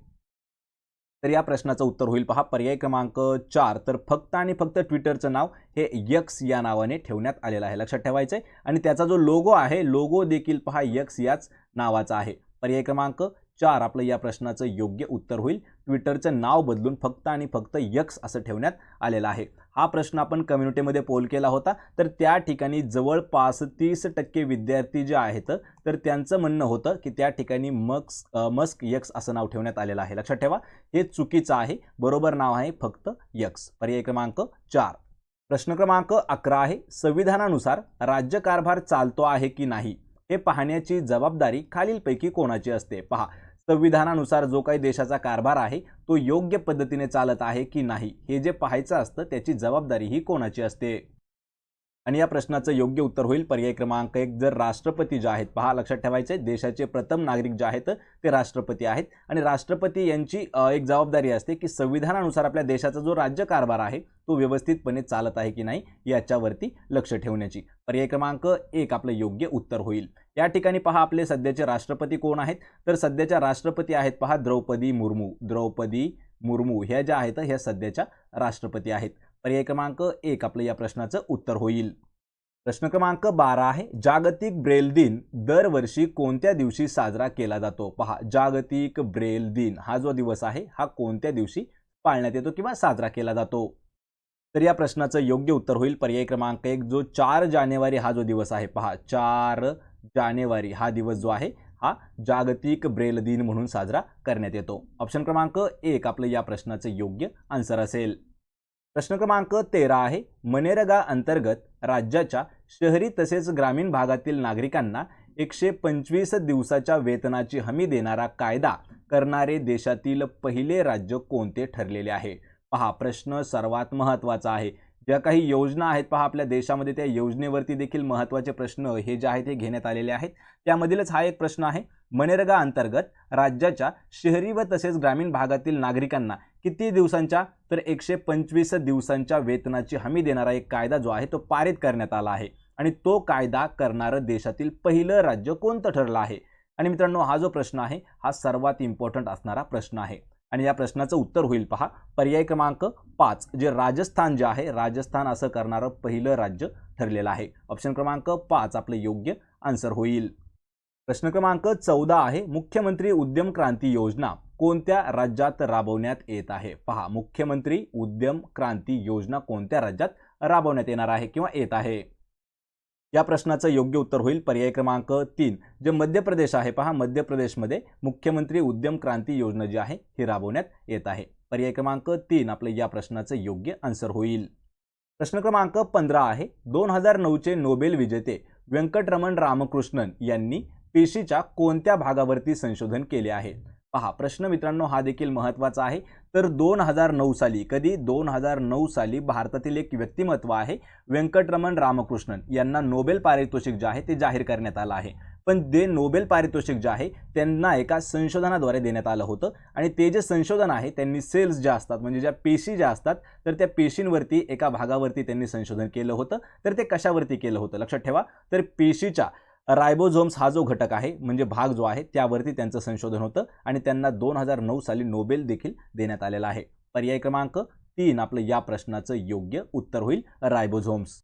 तर या प्रश्नाचं उत्तर होईल पहा पर्याय क्रमांक 4 तर फक्त आणि फक्त ट्विटरचं नाव हे यक्स या नावाने ठेवण्यात आलेलं आहे. लक्षात ठेवायचं आहे. आणि त्याचा जो लोगो आहे, लोगो देखील पहा यक्स याच नावाचा आहे. पर्याय क्रमांक 4 आपलं या प्रश्नाचं योग्य उत्तर होईल. ट्विटरचं नाव बदलून फक्त आणि फक्त यक्स असं ठेवण्यात आलेलं आहे. हा प्रश्न आपण कम्युनिटीमध्ये पोल केला होता. तर त्या ठिकाणी जवळपास 30% विद्यार्थी जे आहेत तर त्यांचं म्हणणं होतं की त्या ठिकाणी मस्क यक्स असं नाव ठेवण्यात आलेलं आहे. लक्षात ठेवा, हे चुकीचं आहे. बरोबर नाव आहे फक्त यक्स. पर्याय क्रमांक 4. प्रश्न क्रमांक 11 आहे संविधानानुसार राज्यकारभार चालतो आहे की नाही हे पाहण्याची जबाबदारी खालीलपैकी कोणाची असते? पहा, संविधानानुसार जो काही देशाचा कारभार आहे तो योग्य पद्धतीने चालत आहे की नाही हे जे पाहायचं असतं त्याची जबाबदारी ही कोणाची असते? आणि या प्रश्नाचं योग्य उत्तर होईल पर्याय क्रमांक 1 जर राष्ट्रपती जे आहेत. पहा, लक्षात ठेवायचे देशाचे प्रथम नागरिक जे आहेत ते राष्ट्रपती आहेत आणि राष्ट्रपती यांची एक जबाबदारी असते की संविधानानुसार आपल्या देशाचा जो राज्यकारभार आहे तो व्यवस्थितपणे चालत आहे की नाही याच्यावरती लक्ष ठेवण्याची. पर्याय क्रमांक 1 आपलं योग्य उत्तर होईल. या ठिकाणी पहा आपले सध्याचे राष्ट्रपती कोण आहेत? तर सध्याच्या राष्ट्रपती आहेत पहा द्रौपदी मुर्मू. द्रौपदी मुर्मू ह्या ज्या आहेत ह्या सध्याच्या राष्ट्रपती आहेत. पर्याय क्रमांक 1 आपलं या प्रश्नाचं उत्तर होईल. प्रश्न क्रमांक 12 आहे जागतिक ब्रेल दिन दरवर्षी कोणत्या दिवशी साजरा केला जातो? पहा, जागतिक ब्रेल दिन हा जो दिवस आहे हा कोणत्या दिवशी पाळण्यात येतो किंवा साजरा केला जातो? तर या प्रश्नाचं योग्य उत्तर होईल पर्याय क्रमांक 1 जो 4 जानेवारी हा जो दिवस आहे. पहा, 4 जानेवारी हा दिवस जो आहे हा जागतिक ब्रेल दिन म्हणून साजरा करण्यात येतो. ऑप्शन क्रमांक 1 आपलं या प्रश्नाचं योग्य आन्सर असेल. प्रश्न क्रमांक 13 आहे मनरेगा अंतर्गत राज्याच्या शहरी तसेच ग्रामीण भागातील नागरिकांना 125 दिवसाच्या वेतनाची हमी देणारा कायदा करणारे देशातील पहिले राज्य कोणते ठरलेले आहे? पहा, प्रश्न सर्वात महत्त्वाचा आहे. ज्या काही योजना आहेत पहा आपल्या देशामध्ये त्या योजनेवरती देखील महत्त्वाचे प्रश्न हे जे आहेत ते घेण्यात आलेले आहेत. त्यामधीलच हा एक प्रश्न आहे मनरेगा अंतर्गत राज्याच्या शहरी व तसेच ग्रामीण भागातील नागरिकांना किती दिवसांच्या? तर 125 दिवसांच्या वेतनाची हमी देणारा एक कायदा जो आहे तो पारित करण्यात आला आहे आणि तो कायदा करणारं देशातील पहिलं राज्य कोणतं ठरलं आहे? आणि मित्रांनो, हा जो प्रश्न आहे हा सर्वात इम्पॉर्टंट असणारा प्रश्न आहे आणि या प्रश्नाचं उत्तर होईल पहा पर्याय क्रमांक 5 जे राजस्थान जे आहे, राजस्थान असं करणारं पहिलं राज्य ठरलेलं आहे. ऑप्शन क्रमांक 5 आपलं योग्य आन्सर होईल. प्रश्न क्रमांक 14 आहे मुख्यमंत्री उद्यम क्रांती योजना कोणत्या राज्यात राबवण्यात येत आहे? पहा, मुख्यमंत्री उद्यम क्रांती योजना कोणत्या राज्यात राबवण्यात येणार आहे किंवा येत आहे? या प्रश्नाचं योग्य उत्तर होईल पर्याय क्रमांक 3 जे मध्य प्रदेश आहे. पहा, मध्य प्रदेशमध्ये मुख्यमंत्री उद्यम क्रांती योजना जी आहे ही राबवण्यात येत आहे. पर्याय क्रमांक 3 आपलं या प्रश्नाचं योग्य आन्सर होईल. प्रश्न क्रमांक 15 आहे 2009चे नोबेल विजेते व्यंकटरमण रामकृष्णन यांनी पेशीच्या कोणत्या भागावरती संशोधन केले आहे? पहा, प्रश्न मित्रांनो हा देखील महत्त्वाचा आहे. तर 2009 साली, कधी 2009 साली भारतातील एक व्यक्तिमत्व आहे व्यंकटरमण रामकृष्णन यांना नोबेल पारितोषिक जे आहे ते जाहीर करण्यात आलं आहे. पण ते नोबेल पारितोषिक जे आहे त्यांना एका संशोधनाद्वारे देण्यात आलं होतं आणि ते जे संशोधन आहे त्यांनी सेल्स ज्या असतात म्हणजे ज्या पेशी ज्या असतात तर त्या पेशींवरती एका भागावरती त्यांनी संशोधन केलं होतं. तर ते कशावरती केलं होतं? लक्षात ठेवा, तर पेशीच्या रायबोझोम्स हा जो घटक आहे म्हणजे भाग जो आहे त्यावरती त्यांचं संशोधन होतं आणि त्यांना 2009 साली नोबेल देखील देण्यात आलेला आहे. पर्याय क्रमांक 3 आपलं या प्रश्नाचं योग्य उत्तर होईल रायबोझोम्स.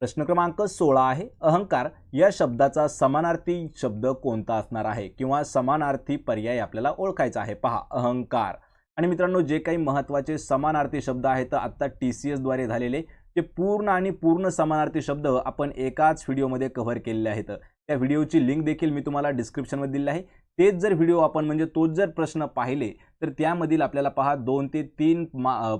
प्रश्न क्रमांक 16 आहे अहंकार या शब्दाचा समानार्थी शब्द कोणता असणार आहे किंवा समानार्थी पर्याय आपल्याला ओळखायचा आहे. पहा, अहंकार. आणि मित्रांनो जे काही महत्त्वाचे समानार्थी शब्द आहेत आता TCS द्वारे झालेले ते पूर्ण आणि पूर्ण समानार्थी शब्द आपण एकाच व्हिडिओमध्ये कव्हर केलेले आहेत. त्या व्हिडिओची लिंक देखील मी तुम्हाला डिस्क्रिप्शनमध्ये दिली आहे. तेच जर व्हिडिओ आपण म्हणजे तोच जर प्रश्न पाहिले तर त्यामधील आपल्याला पहा 2 ते 3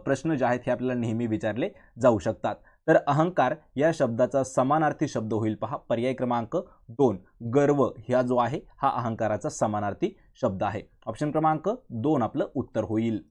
प्रश्न जे आहेत हे आपल्याला नेहमी विचारले जाऊ शकतात. तर अहंकार या शब्दाचा समानार्थी शब्द होईल पहा पर्याय क्रमांक 2 गर्व हा जो आहे हा अहंकाराचा समानार्थी शब्द आहे. ऑप्शन क्रमांक 2 आपलं उत्तर होईल.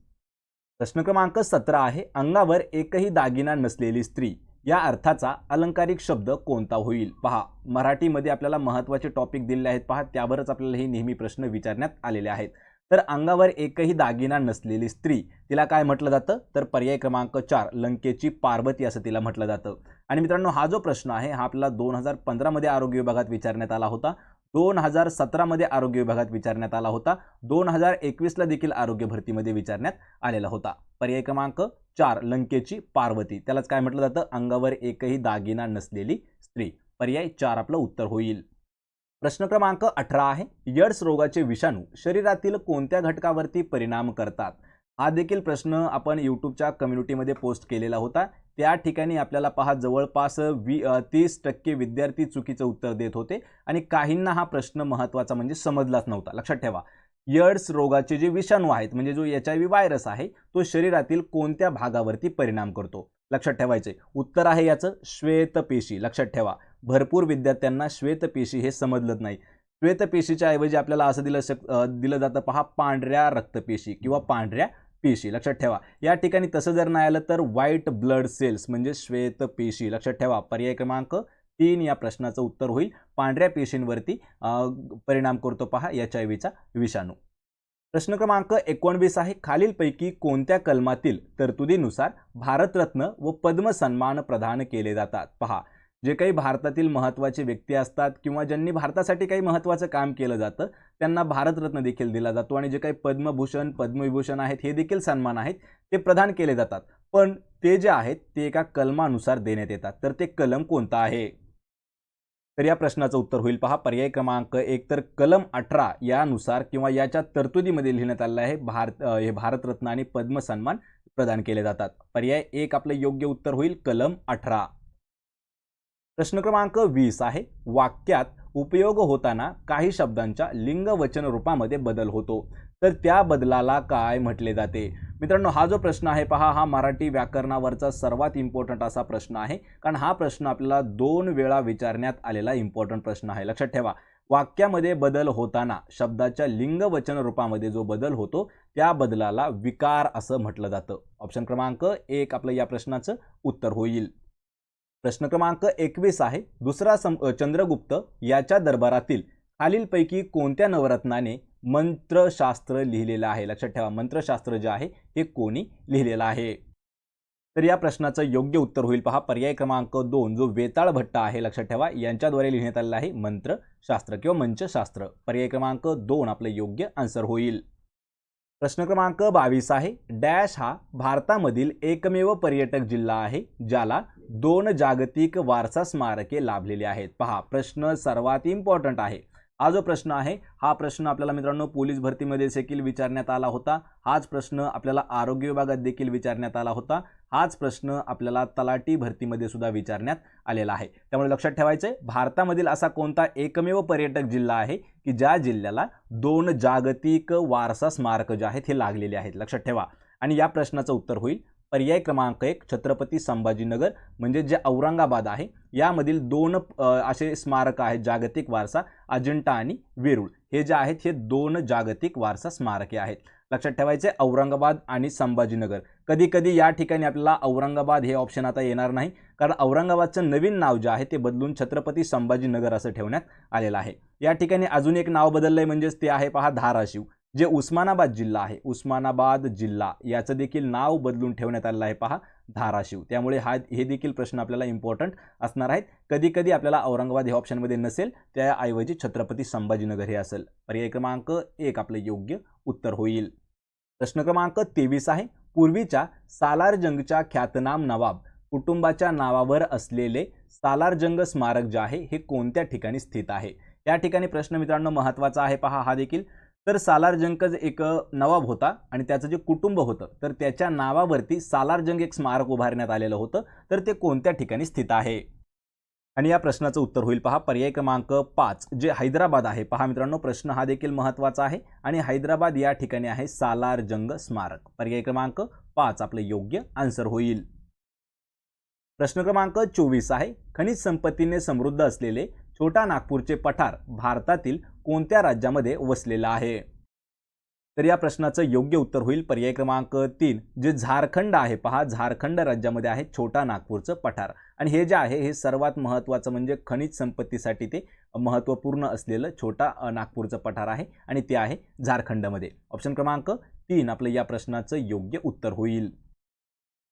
प्रश्न क्रमांक 17 आहे अंगावर एकही दागिना नसलेली स्त्री या अर्थाचा अलंकारिक शब्द कोणता होईल. पहा मराठीमध्ये आपल्याला महत्त्वाचे टॉपिक दिलेले आहेत पहा त्यावरच आपल्याला हे नेहमी प्रश्न विचारण्यात आलेले आहेत. तर अंगावर एकही दागिना नसलेली स्त्री तिला काय म्हटलं जातं तर पर्याय क्रमांक 4 लंकेची पार्वती असं तिला म्हटलं जातं. आणि मित्रांनो हा जो प्रश्न आहे हा आपल्याला 2015 मध्ये आरोग्य विभागात विचारण्यात आला होता, 2017 मध्ये आरोग्य विभागात विचारण्यात आला होता, 2021 ला देखील आरोग्य भरतीमध्ये विचारण्यात आलेला होता. पर्याय क्रमांक 4 लंकेची पार्वती त्यालाच काय म्हटलं जातं अंगावर एकही दागिना नसलेली स्त्री. पर्याय 4 आपलं उत्तर होईल. प्रश्न क्रमांक 18 आहे एड्स रोगाचे विषाणू शरीरातील कोणत्या घटकावरती परिणाम करतात. हा देखील प्रश्न आपण यूट्यूबच्या कम्युनिटीमध्ये पोस्ट केलेला होता. त्या ठिकाणी आपल्याला पहा जवळपास 30% विद्यार्थी चुकीचं उत्तर देत होते आणि काहींना हा प्रश्न महत्त्वाचा म्हणजे समजलाच नव्हता. लक्षात ठेवा एड्स रोगाचे जे विषाणू आहेत म्हणजे जो HIV व्हायरस आहे तो शरीरातील कोणत्या भागावरती परिणाम करतो. लक्षात ठेवायचे उत्तर आहे याचं श्वेतपेशी. लक्षात ठेवा भरपूर विद्यार्थ्यांना श्वेतपेशी हे समजलंच नाही. श्वेतपेशीच्या ऐवजी आपल्याला असं दिलं जातं पहा पांढऱ्या रक्तपेशी किंवा पांढऱ्या पेशी. लक्षात ठेवा या ठिकाणी तसं जर नाही आलं तर व्हाईट ब्लड सेल्स म्हणजे श्वेतपेशी. लक्षात ठेवा पर्याय क्रमांक 3 या प्रश्नाचं उत्तर होईल पांढऱ्या पेशींवरती परिणाम करतो पहा HIVचा विषाणू. प्रश्न क्रमांक 19 आहे खालीलपैकी कोणत्या कलमातील तरतुदीनुसार भारतरत्न व पद्म सन्मान प्रदान केले जातात. पहा जे काही भारतातील महत्त्वाचे व्यक्ती असतात किंवा ज्यांनी भारतासाठी काही महत्त्वाचं काम केलं जातं त्यांना भारतरत्न देखील दिला जातो आणि जे काही पद्मभूषण पद्मविभूषण आहेत हे देखील सन्मान आहेत ते प्रदान केले जातात. पण ते जे आहेत ते एका कलमानुसार देण्यात येतात. तर ते कलम कोणता आहे. तर या प्रश्नाचं उत्तर होईल पहा पर्याय क्रमांक 1 तर कलम 18 यानुसार किंवा याच्या तरतुदीमध्ये लिहिण्यात आलेलं आहे हे भारतरत्न आणि पद्म सन्मान प्रदान केले जातात. पर्याय 1 आपलं योग्य उत्तर होईल कलम 18. प्रश्न क्रमांक 20 आहे वाक्यात उपयोग होताना काही शब्दांच्या लिंग वचन रूपामध्ये बदल होतो तर त्या बदलाला काय म्हटले जाते. मित्रांनो हा जो प्रश्न आहे पहा हा मराठी व्याकरणावरचा सर्वात इम्पॉर्टंट असा प्रश्न आहे कारण हा प्रश्न आपल्याला 2 वेळा विचारण्यात आलेला इम्पॉर्टंट प्रश्न आहे. लक्षात ठेवा वाक्यामध्ये बदल होताना शब्दाच्या लिंग वचन रूपामध्ये जो बदल होतो त्या बदलाला विकार असं म्हटलं जातं. ऑप्शन क्रमांक 1 आपलं या प्रश्नाचं उत्तर होईल. प्रश्न क्रमांक 21 आहे दुसरा चंद्रगुप्त याच्या दरबारातील खालीलपैकी कोणत्या नवरत्नाने मंत्रशास्त्र लिहिलेलं आहे. लक्षात ठेवा मंत्रशास्त्र जे आहे हे कोणी लिहिलेलं आहे. तर या प्रश्नाचं योग्य उत्तर होईल पहा पर्याय क्रमांक 2 जो वेताळ भट्ट आहे. लक्षात ठेवा यांच्याद्वारे लिहिण्यात आलेलं आहे मंत्रशास्त्र किंवा मंचशास्त्र. पर्याय क्रमांक 2 आपलं योग्य आन्सर होईल. प्रश्न क्रमांक 22 आहे डॅश हा भारतामधील एकमेव पर्यटक जिल्हा आहे ज्याला 2 जागतिक वारसा स्मारके लाभलेली आहेत. पहा प्रश्न सर्वात इम्पॉर्टंट आहे. हा जो प्रश्न आहे हा प्रश्न आपल्याला मित्रांनो पोलीस भरतीमध्ये देखील विचारण्यात आला होता. हाच प्रश्न आपल्याला आरोग्य विभागात देखील विचारण्यात आला होता. हाच प्रश्न आपल्याला तलाठी भरतीमध्ये सुद्धा विचारण्यात आलेला आहे. त्यामुळे लक्षात ठेवायचे भारतामधील असा कोणता एकमेव पर्यटक जिल्हा आहे की ज्या जिल्ह्याला 2 जागतिक वारसा स्मारक जे आहेत हे लागलेले आहेत. लक्षात ठेवा आणि या प्रश्नाचं उत्तर होईल पर्याय क्रमांक 1 छत्रपती संभाजीनगर म्हणजे जे औरंगाबाद आहे यामधील 2 असे स्मारक आहेत जागतिक वारसा अजिंठा आणि वेरूळ हे जे आहेत हे 2 जागतिक वारसा स्मारके आहेत. लक्षात ठेवायचे औरंगाबाद आणि संभाजीनगर. कधी कधी या ठिकाणी आपल्याला औरंगाबाद हे ऑप्शन आता येणार नाही कारण औरंगाबादचं नवीन नाव जे आहे ते बदलून छत्रपती संभाजीनगर असं ठेवण्यात आलेलं आहे. या ठिकाणी अजून एक नाव बदललंय म्हणजेच ते आहे पहा धाराशिव जे उस्मानाबाद जिल्हा आहे. उस्मानाबाद जिल्हा याचं देखील नाव बदलून ठेवण्यात आलेलं आहे पहा धाराशिव. त्यामुळे हे देखील प्रश्न आपल्याला इम्पॉर्टंट असणार आहेत. कधी कधी आपल्याला औरंगाबाद हे ऑप्शनमध्ये नसेल त्याऐवजी छत्रपती संभाजीनगर हे असेल. पर्याय क्रमांक 1 आपलं योग्य उत्तर होईल. प्रश्न क्रमांक 23 आहे पूर्वीच्या सालारजंगच्या ख्यातनाम नवाब कुटुंबाच्या नावावर असलेले सालारजंग स्मारक जे आहे हे कोणत्या ठिकाणी स्थित आहे. या ठिकाणी प्रश्न मित्रांनो महत्त्वाचा आहे पहा हा देखील. तर सालारजंग एक नवाब होता आणि त्याचं जे कुटुंब होतं तर त्याच्या नावावरती सालारजंग एक स्मारक उभारण्यात आलेलं होतं तर ते कोणत्या ठिकाणी स्थित आहे. आणि या प्रश्नाचं उत्तर होईल पहा पर्याय क्रमांक 5 जे हैदराबाद आहे. पहा मित्रांनो, प्रश्न हा देखील महत्त्वाचा आहे आणि हैदराबाद या ठिकाणी आहे सालार जंग स्मारक. पर्याय क्रमांक 5 आपलं योग्य आन्सर होईल. प्रश्न क्रमांक 24 आहे. खनिज संपत्तीने समृद्ध असलेले छोटा नागपूरचे पठार भारतातील कोणत्या राज्यामध्ये वसलेलं आहे? तर या प्रश्नाचं योग्य उत्तर होईल पर्याय क्रमांक 3 जे झारखंड आहे. पहा, झारखंड राज्यामध्ये आहे छोटा नागपूरचं पठार आणि हे जे आहे हे सर्वात महत्त्वाचं म्हणजे खनिज संपत्तीसाठी ते महत्त्वपूर्ण असलेलं छोटा नागपूरचं पठार आहे आणि ते आहे झारखंडमध्ये. ऑप्शन क्रमांक 3 आपलं या प्रश्नाचं योग्य उत्तर होईल.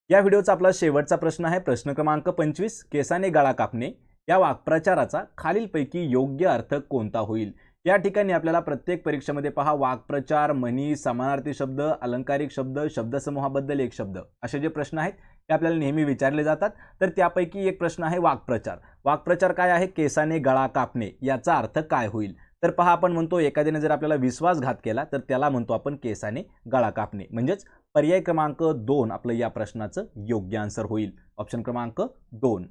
या व्हिडिओचा आपला शेवटचा प्रश्न आहे प्रश्न क्रमांक 25. केसाने गळा कापणे या वाक्प्रचाराचा खालीलपैकी योग्य अर्थ कोणता होईल? या ठिकाणी आपल्याला प्रत्येक परीक्षेमध्ये पहा वाक्प्रचार, म्हणी, समानार्थी शब्द, अलंकारिक शब्द, शब्दसमूहाबद्दल एक शब्द असे जे प्रश्न आहेत ते आपल्याला नेहमी विचारले जातात. तर त्यापैकी एक प्रश्न आहे वाक्प्रचार. वाक्प्रचार काय आहे? केसाने गळा कापणे याचा अर्थ काय होईल? तर पहा, आपण म्हणतो एखाद्याने जर आपल्याला विश्वासघात केला तर त्याला म्हणतो आपण केसाने गळा कापणे. म्हणजेच पर्याय क्रमांक 2 आपलं या प्रश्नाचं योग्य आन्सर होईल. ऑप्शन क्रमांक 2.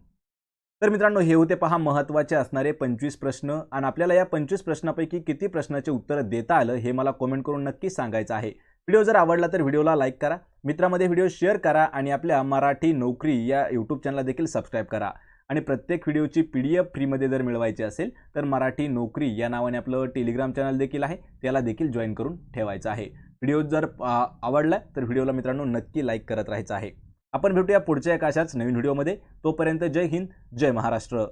तर मित्रांनो, हे होते पहा महत्त्वाचे असणारे 25 प्रश्न आणि आपल्याला या 25 प्रश्नांपैकी किती प्रश्नाचे उत्तर देता आलं हे मला कमेंट करून नक्की सांगायचं आहे. व्हिडिओ जर आवडला तर व्हिडिओला लाईक करा, मित्रांमध्ये व्हिडिओ शेअर करा आणि आपल्या मराठी नोकरी या यूट्यूब चॅनलला देखील सबस्क्राईब करा. आणि प्रत्येक व्हिडिओची PDF फ्रीमध्ये जर मिळवायची असेल तर मराठी नोकरी या नावाने आपलं टेलिग्राम चॅनल देखील आहे, त्याला देखील जॉईन करून ठेवायचं आहे. व्हिडिओ जर आवडला तर व्हिडिओला मित्रांनो नक्की लाईक करत राहायचं आहे. आपण भेटूया पुढच्या एका अशाच नवीन व्हिडिओमध्ये. तोपर्यंत जय हिंद, जय महाराष्ट्र.